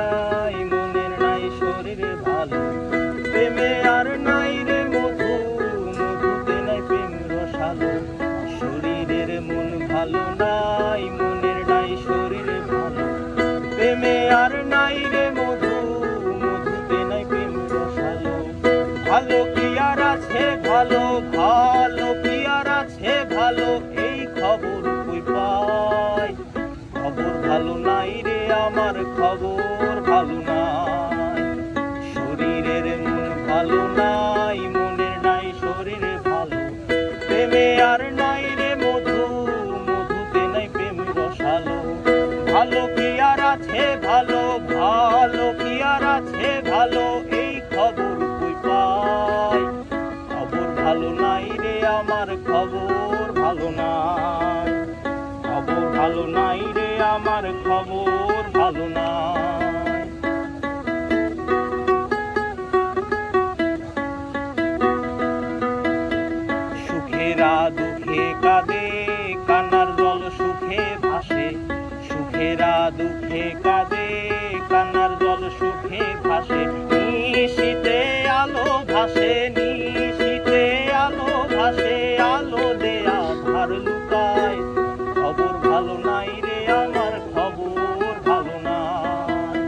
নাই, মনের নাই শরীরে ভালো। প্রেমে আর নাই রে মধু, মধুতে নাই প্রেম রসালো। শরীরের মন ভালো নাই, মনের নাই শরীরে ভালো। প্রেমে আর নাই রে মধু, মধুতে নাই প্রেম রসালো। ভালো কি আর আছে ভালো, ভালো কি আর আছে ভালো, এই খবর কই পাই। খবর ভালো নাই রে আমার, খবর ভালো নাই। শরীরের মন ভালো নাই, মনের নাই শরীরে ভালো। প্রেমে আর নাই রে মধু, মধুতে নাই প্রেম রসালো। ভালো কি আর আছে ভালো, ভালো কি আর আছে ভালো, এই খবর কই পাই। খবর ভালো নাই রে আমার, খবর ভালো নাই। খবর ভালো নাই রে আমার, খবর ভালো নাই। সুখেরা দুঃখে কাঁদে, কান্নার জল সুখে ভাসে। সুখেরা দুঃখে কাঁদে, কান্নার জল সুখে ভাসে। নিশীতে আলো ভাসে, নিশীতে আলো ভাসে, আলো দেয়া ধার লুকায়। খবর ভালো নাই রে আমার, খবর ভালো নাই।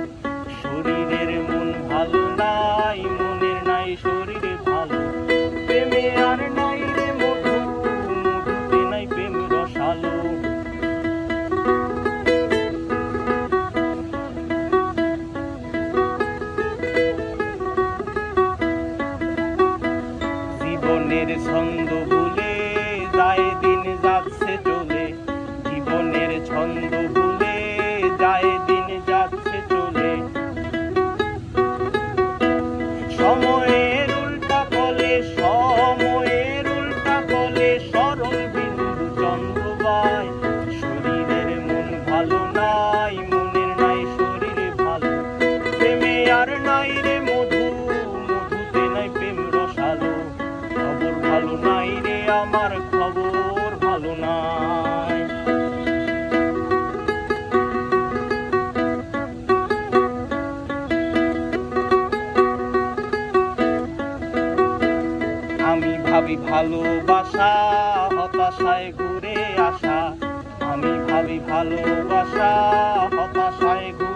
শরীরের মন ভালো নাই, মনের নাই শরীরে ভালো। প্রেমে আর নাই রে মধু, মধুতে নাই প্রেম রসালো। জীবনের ছন্দ ভুলে যায় দিন যাচ্ছে চলে। জীবনের ছন্দ ভুলে যায় দিন যাচ্ছে চলে। সময়ের উল্টা কলে, সময়ের উল্টা কলে, সরল বিন্দু চন্দ্রবাই। শরীরের মন ভালো নাই, মনের নাই শরীরে ভালো। প্রেমে আর নাই রে মধু, মধুতে নাই প্রেম রসালো। খবর ভালো নাই রে আমার, খবর ভালো নাই। আমি ভাবি ভালোবাসা, হতাশায় ঘুরে আসা। আমি ভাবি ভালোবাসা, হতাশায় ঘুরে